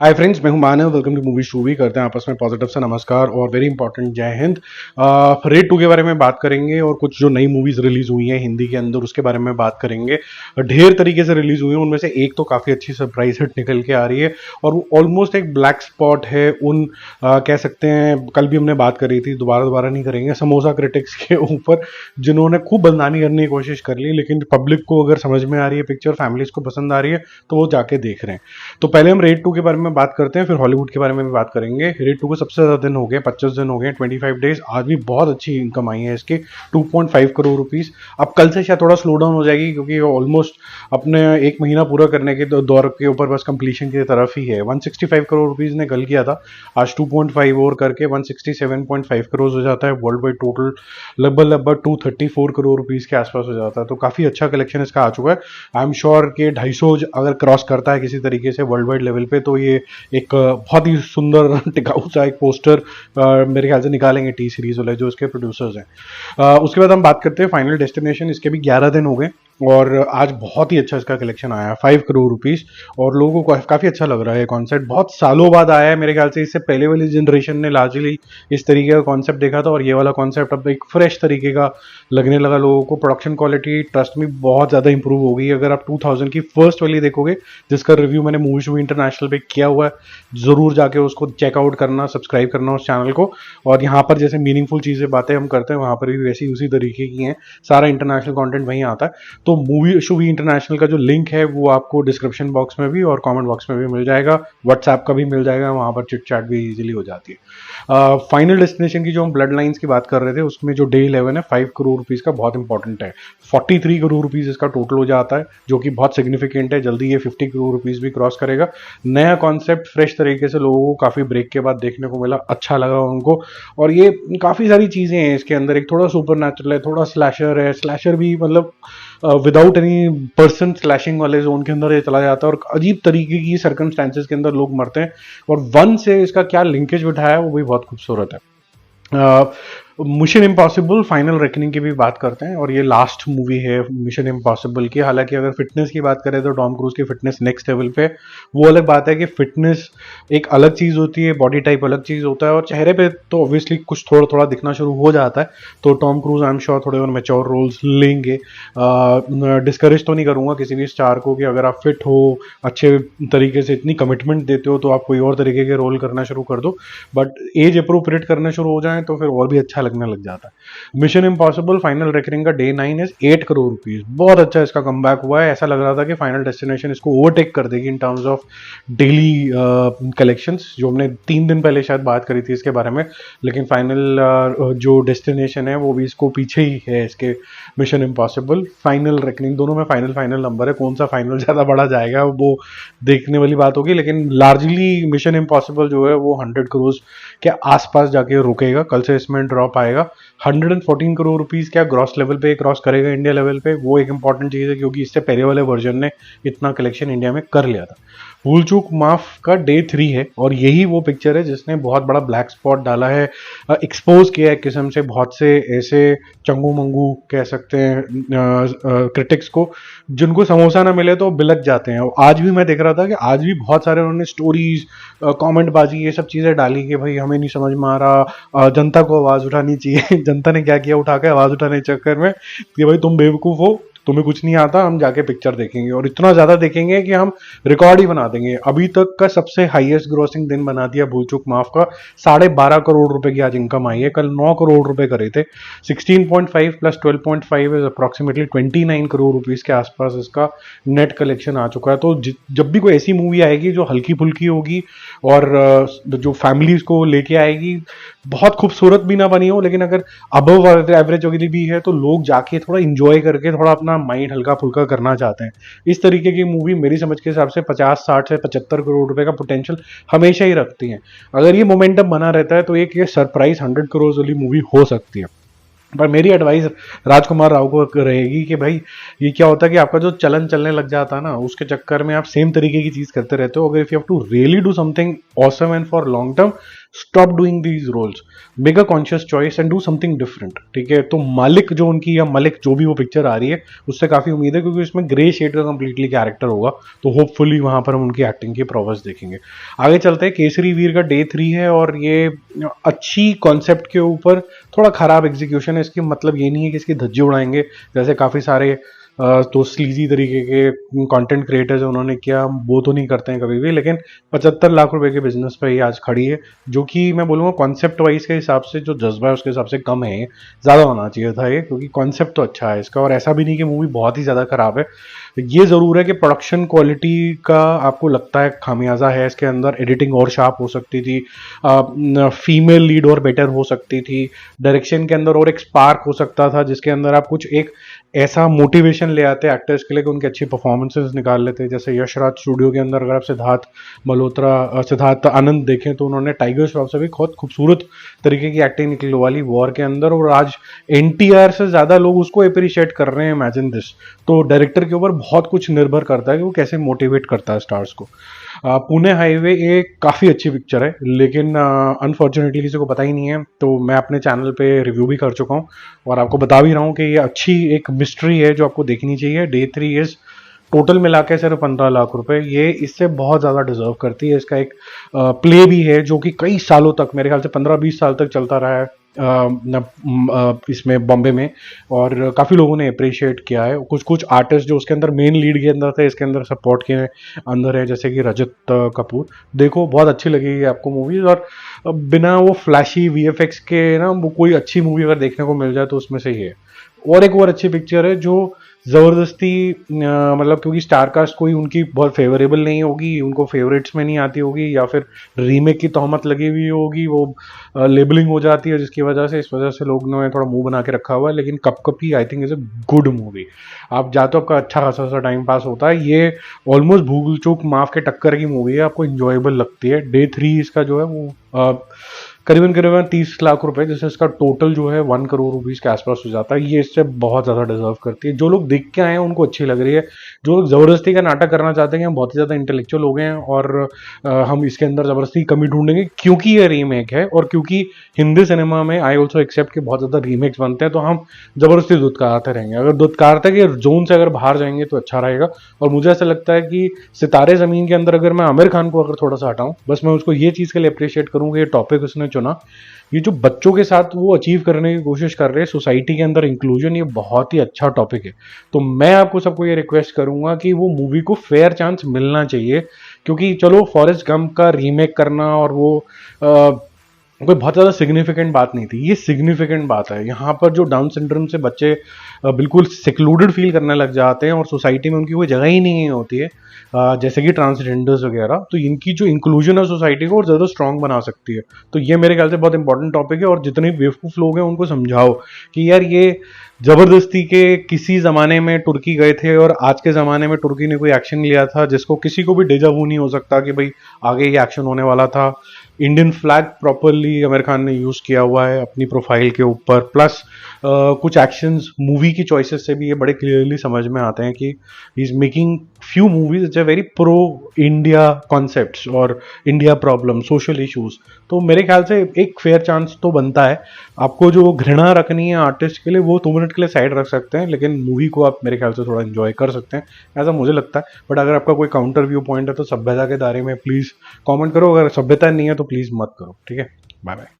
हाय friends, मैं हूं Manav. Welcome to Movie Shoovy. करते हैं आपस में पॉजिटिव से नमस्कार और वेरी इंपॉर्टेंट जय हिंद। रेड 2 के बारे में बात करेंगे और कुछ जो नई मूवीज रिलीज हुई हैं हिंदी के अंदर उसके बारे में बात करेंगे। ढेर तरीके से रिलीज हुई हैं, उनमें से एक तो काफ़ी अच्छी सरप्राइज हिट निकल के आ रही है और वो ऑलमोस्ट एक ब्लैक स्पॉट है उन कह सकते हैं, कल भी हमने बात करी थी, दोबारा नहीं करेंगे, समोसा क्रिटिक्स के ऊपर, जिन्होंने खूब बदनामी करने की कोशिश कर ली। लेकिन पब्लिक को अगर समझ में आ रही है पिक्चर, फैमिलीज को पसंद आ रही है, तो वो जाके देख रहे हैं। तो पहले हम रेड 2 के बारे में बात करते हैं, फिर हॉलीवुड के बारे में भी बात करेंगे। रेड 2 को सबसे ज्यादा दिन हो गए, 25 दिन हो गए, 25 डेज। आज भी बहुत अच्छी इनकम आई है इसकी, 2.5 करोड़ रुपीस। अब कल से शायद थोड़ा स्लो डाउन हो जाएगी क्योंकि ऑलमोस्ट अपने एक महीना पूरा करने के दौर के ऊपर बस कंप्लीशन की तरफ ही है। 165 करोड़ रुपीस ने कल किया था, आज 2.5 और करके 167.5 करोड़ हो जाता है। वर्ल्ड वाइड टोटल लगभग 234 करोड़ रुपीस के आसपास हो जाता है। तो काफी अच्छा कलेक्शन इसका आ चुका है। आई एम श्योर कि 250 अगर क्रॉस करता है किसी तरीके से वर्ल्ड वाइड लेवल पे, तो ये एक बहुत ही सुंदर टिकाऊ सा एक पोस्टर मेरे ख्याल से निकालेंगे टी सीरीज वाले जो इसके प्रोड्यूसर्स हैं। उसके बाद हम बात करते हैं फाइनल डेस्टिनेशन। इसके भी 11 दिन हो गए और आज बहुत ही अच्छा इसका कलेक्शन आया, 5 करोड़ रुपीस। और लोगों को काफी अच्छा लग रहा है कॉन्सेप्ट, बहुत सालों बाद आया है मेरे ख्याल से। इससे पहले वाली जनरेशन ने लार्जली इस तरीके का कॉन्सेप्ट देखा था और ये वाला कॉन्सेप्ट अब एक फ्रेश तरीके का लगने लगा लोगों को। प्रोडक्शन क्वालिटी ट्रस्ट में बहुत ज्यादा इंप्रूव हो गई। अगर आप 2000 की फर्स्ट वाली देखोगे जिसका रिव्यू मैंने मूवी शो इंटरनेशनल पे किया हुआ है, जरूर जाके उसको चेकआउट करना, सब्सक्राइब करना उस चैनल को। और यहाँ पर जैसे मीनिंगफुल चीजें बातें हम करते हैं, वहां पर भी वैसी उसी तरीके की हैं। सारा इंटरनेशनल कंटेंट वहीं आता है। तो मूवी शो इंटरनेशनल का जो लिंक है वो आपको डिस्क्रिप्शन बॉक्स में भी और कमेंट बॉक्स में भी मिल जाएगा, व्हाट्सएप का भी मिल जाएगा, वहां पर चिट चैट भी इजीली हो जाती है। फाइनल डेस्टिनेशन की जो हम ब्लड लाइन्स की बात कर रहे थे, उसमें जो डे 11 है 5 करोड़ रुपीज का बहुत इंपॉर्टेंट है। 43 करोड़ रुपीज इसका टोटल हो जाता है, जो कि बहुत सिग्निफिकेंट है। जल्दी ये 50 करोड़ रुपीज भी क्रॉस करेगा। नया कॉन्सेप्ट फ्रेश तरीके से लोगों को काफी ब्रेक के बाद देखने को मिला, अच्छा लगा उनको। और ये काफी सारी चीजें हैं इसके अंदर, एक थोड़ा सुपर नेचुरल है, थोड़ा स्लैशर है, स्लैशर भी मतलब विदाउट एनी पर्सन स्लैशिंग वाले जोन के अंदर ये चला जाता है और अजीब तरीके की सर्कमस्टेंसेस के अंदर लोग मरते हैं। और वन से इसका क्या लिंकेज बिठाया है वो भी बहुत खूबसूरत है। मिशन इम्पॉसिबल फाइनल रेकनिंग की भी बात करते हैं और ये लास्ट मूवी है मिशन इम्पॉसिबल की। हालांकि अगर फिटनेस की बात करें तो टॉम क्रूज की फिटनेस नेक्स्ट लेवल पे। वो अलग बात है कि फिटनेस एक अलग चीज होती है, बॉडी टाइप अलग चीज होता है, और चेहरे पे तो ऑब्वियसली कुछ थोड़ा थोड़ा दिखना शुरू हो जाता है। तो Tom cruise I am sure थोड़े और मैच्योर रोल्स लेंगे। डिस्करेज तो नहीं करूंगा किसी भी स्टार को कि अगर आप फिट हो, अच्छे तरीके से इतनी कमिटमेंट देते हो, तो आप कोई और तरीके के रोल करना शुरू कर दो। बट एज अप्रोप्रिएट करना शुरू हो जाए तो फिर और भी अच्छा लगने लग जाता है। मिशन इम्पॉसिबल फाइनल रेकनिंग का डे 9 इज 8 करोड़ रुपीस। बहुत अच्छा इसका कमबैक हुआ है। ऐसा लग रहा था कि फाइनल डेस्टिनेशन इसको ओवरटेक कर देगी in terms of daily collections, जो हमने 3 दिन पहले शायद बात करी थी इसके बारे में। लेकिन फाइनल जो डेस्टिनेशन है वो भी इसको पीछे ही है इसके। मिशन इम्पॉसिबल फाइनल रेकनिंग, दोनों में फाइनल नंबर है, कौन सा फाइनल ज्यादा बड़ा जाएगा वो देखने वाली बात होगी। लेकिन लार्जली मिशन इम्पॉसिबल जो है वो 100 करोड़ के आसपास जाके रुकेगा। कल से इसमें ड्रॉप आएगा। 114 करोड़ रुपीस क्या ग्रॉस लेवल पे क्रॉस करेगा इंडिया लेवल पे, वो एक इंपॉर्टेंट चीज है क्योंकि इससे पहले वाले वर्जन ने इतना कलेक्शन इंडिया में कर लिया था। भूल चूक माफ का डे 3 है और यही वो पिक्चर है जिसने बहुत बड़ा ब्लैक स्पॉट डाला है, एक्सपोज किया है किस्म से बहुत से ऐसे चंगू मंगू कह सकते हैं क्रिटिक्स को, जिनको समोसा ना मिले तो बिलक जाते हैं। और आज भी मैं देख रहा था कि आज भी बहुत सारे उन्होंने स्टोरीज, कमेंट बाजी, ये सब चीजें डाली कि भाई हमें नहीं समझ में आ रहा, जनता को आवाज उठानी चाहिए। जनता ने क्या किया, उठा के आवाज उठाने के चक्कर में कि भाई तुम बेवकूफ हो, तुम्हें कुछ नहीं आता, हम जाके पिक्चर देखेंगे और इतना ज्यादा देखेंगे कि हम रिकॉर्ड ही बना देंगे। अभी तक का सबसे हाईएस्ट ग्रोसिंग दिन बना दिया भूल चूक माफ का। 12.5 करोड़ रुपए की आज इनकम आई है, कल 9 करोड़ रुपए करे थे। 16.5 plus 12.5 is approximately 29 crore rupees के आसपास इसका नेट कलेक्शन आ चुका है। तो जब भी कोई ऐसी मूवी आएगी जो हल्की फुल्की होगी और जो फैमिलीज को लेके आएगी, बहुत खूबसूरत भी ना बनी हो लेकिन अगर अबव एवरेज वगैरह भी है, तो लोग जाके थोड़ा इंजॉय करके थोड़ा अपना माइंड हल्का फुल्का करना चाहते हैं। इस तरीके की मूवी मेरी समझ के हिसाब से 50, 60 से 75 करोड़ रुपए का पोटेंशियल हमेशा ही रखती है। अगर ये मोमेंटम बना रहता है तो एक ये सरप्राइज 100 करोड़ वाली मूवी हो सकती है। पर मेरी एडवाइस राजकुमार राव को रहेगी कि भाई ये क्या होता है कि आपका जो चलन चलने लग जाता है ना, उसके चक्कर में आप सेम तरीके की चीज करते रहते हो। अगर if you have to really do something awesome and for long term, stop doing these roles, make a conscious choice and do something different. ठीक है, तो मालिक जो उनकी या मलिक जो भी वो पिक्चर आ रही है उससे काफी उम्मीद है, क्योंकि इसमें ग्रे शेड का कंप्लीटली कैरेक्टर होगा, तो होपफुली वहां पर हम उनकी एक्टिंग की प्रोग्रेस देखेंगे। आगे चलते हैं, केसरी वीर का डे 3 है और ये अच्छी कॉन्सेप्ट के ऊपर थोड़ा खराब एग्जीक्यूशन है इसकी। मतलब ये नहीं है कि इसकी धज्जी उड़ाएंगे जैसे काफी सारे तो स्लीजी तरीके के कंटेंट क्रिएटर्स उन्होंने किया, वो तो नहीं करते हैं कभी भी, लेकिन 75 लाख रुपए के बिजनेस पे ये आज खड़ी है, जो कि मैं बोलूँगा कॉन्सेप्ट वाइज के हिसाब से जो जज्बा है उसके हिसाब से कम है, ज़्यादा होना चाहिए था ये, क्योंकि कॉन्सेप्ट तो अच्छा है इसका, और ऐसा भी नहीं कि मूवी बहुत ही ज़्यादा खराब है। ये ज़रूर है कि प्रोडक्शन क्वालिटी का आपको लगता है खामियाजा है इसके अंदर, एडिटिंग और शार्प हो सकती थी, फीमेल लीड और बेटर हो सकती थी, डायरेक्शन के अंदर और एक स्पार्क हो सकता था जिसके अंदर आप कुछ एक ऐसा मोटिवेशन ले आते एक्टर्स के लिए कि उनकी अच्छी परफॉर्मेंसेस निकाल लेते। जैसे यशराज स्टूडियो के अंदर अगर आप सिद्धार्थ मल्होत्रा, सिद्धार्थ आनंद देखें तो उन्होंने टाइगर श्रॉफ से भी बहुत खूबसूरत तरीके की एक्टिंग निकलवाली वॉर के अंदर, और आज एनटीआर से ज्यादा लोग उसको अप्रिशिएट कर रहे हैं। Imagine this. तो डायरेक्टर के ऊपर बहुत कुछ निर्भर करता है कि वो कैसे मोटिवेट करता है स्टार्स को। पुणे हाईवे एक काफ़ी अच्छी पिक्चर है, लेकिन अनफॉर्चुनेटली किसी को पता ही नहीं है, तो मैं अपने चैनल पे रिव्यू भी कर चुका हूँ और आपको बता भी रहा हूँ कि ये अच्छी एक मिस्ट्री है जो आपको देखनी चाहिए। डे 3 इज टोटल मिला के सिर्फ 15 लाख रुपए, ये इससे बहुत ज़्यादा डिजर्व करती है। इसका एक प्ले भी है जो कि कई सालों तक, मेरे ख्याल से 15-20 साल तक चलता रहा है इसमें बॉम्बे में, और काफ़ी लोगों ने अप्रिशिएट किया है। कुछ कुछ आर्टिस्ट जो उसके अंदर मेन लीड के अंदर थे इसके अंदर सपोर्ट के अंदर है, जैसे कि रजत कपूर। देखो, बहुत अच्छी लगेगी आपको मूवीज, और बिना वो फ्लैशी वीएफएक्स के ना, वो कोई अच्छी मूवी अगर देखने को मिल जाए तो उसमें से ही है। और एक और अच्छी पिक्चर है जो जबरदस्ती मतलब क्योंकि स्टारकास्ट कोई उनकी बहुत फेवरेबल नहीं होगी, उनको फेवरेट्स में नहीं आती होगी, या फिर रीमेक की तहमत लगी हुई होगी, वो लेबलिंग हो जाती है जिसकी वजह से, इस वजह से लोग ने थोड़ा मुंह बना के रखा हुआ है। लेकिन cup cup he I think is a good movie. आप जाते हो, आपका अच्छा खासा सा टाइम पास होता है। ये ऑलमोस्ट भूल चूक माफ के टक्कर की मूवी है, आपको इंजॉयबल लगती है। डे 3 इसका जो है वो करीबन करीबन 30 लाख रुपए, जैसे इसका टोटल जो है 1 करोड़ रुपीज के आसपास हो जाता है। ये इससे बहुत ज्यादा डिजर्व करती है। जो लोग देख के आए हैं उनको अच्छी लग रही है, जो लोग जबरदस्ती का नाटक करना चाहते हैं, बहुत ही ज्यादा इंटेलेक्चुअल हो गए हैं, और हम इसके अंदर जबरदस्ती कमी ढूंढेंगे क्योंकि ये रीमेक है, और क्योंकि हिंदी सिनेमा में आई ऑल्सो एक्सेप्ट कि बहुत ज्यादा रीमेक्स बनते हैं, तो हम जबरदस्ती दुत्कारते रहेंगे। अगर दुत्कारते के जोन से अगर बाहर जाएंगे तो अच्छा रहेगा। और मुझे ऐसा लगता है कि सितारे जमीन के अंदर अगर मैं आमिर खान को अगर थोड़ा सा हटाऊं, बस मैं उसको ये चीज के लिए अप्रिशिएट करूंगा, ये टॉपिक उसने चुना, ये जो बच्चों के साथ वो अचीव करने की कोशिश कर रहे हैं सोसाइटी के अंदर इंक्लूजन, ये बहुत ही अच्छा टॉपिक है। तो मैं आपको सबको ये रिक्वेस्ट करूंगा कि वो मूवी को फेयर चांस मिलना चाहिए, क्योंकि चलो फॉरेस्ट गंप का रीमेक करना और वो कोई बहुत ज़्यादा सिग्निफिकेंट बात नहीं थी, ये सिग्निफिकेंट बात है। यहाँ पर जो डाउन सिंड्रोम से बच्चे बिल्कुल सिक्लूडेड फील करने लग जाते हैं और सोसाइटी में उनकी कोई जगह ही नहीं होती है, जैसे कि ट्रांसजेंडर्स वगैरह, तो इनकी जो इंक्लूजन है सोसाइटी को और ज़्यादा स्ट्रांग बना सकती है। तो ये मेरे ख्याल से बहुत इंपॉर्टेंट टॉपिक है, और जितने बेवकूफ़ लोग हैं उनको समझाओ कि यार ये जबरदस्ती के किसी ज़माने में तुर्की गए थे और आज के ज़माने में तुर्की ने कोई एक्शन लिया था जिसको किसी को भी डेजा वू नहीं हो सकता कि भाई आगे ये एक्शन होने वाला था। Indian flag properly Aamir Khan ने यूज़ किया हुआ है अपनी प्रोफाइल के ऊपर, प्लस कुछ एक्शंस मूवी की चॉइसेस से भी ये बड़े क्लियरली समझ में आते हैं कि he is making few movies which are very pro India concepts और इंडिया प्रॉब्लम, सोशल इश्यूज। तो मेरे ख्याल से एक फेयर चांस तो बनता है। आपको जो घृणा रखनी है आर्टिस्ट के लिए वो 2 मिनट के लिए साइड रख सकते हैं, लेकिन मूवी को आप मेरे ख्याल से थोड़ा एंजॉय कर सकते हैं, ऐसा मुझे लगता है। बट अगर आपका कोई काउंटर व्यू पॉइंट है तो सभ्यता के दायरे में प्लीज़ कमेंट करो, अगर सभ्यता नहीं है तो प्लीज़ मत करो। ठीक है, बाय बाय।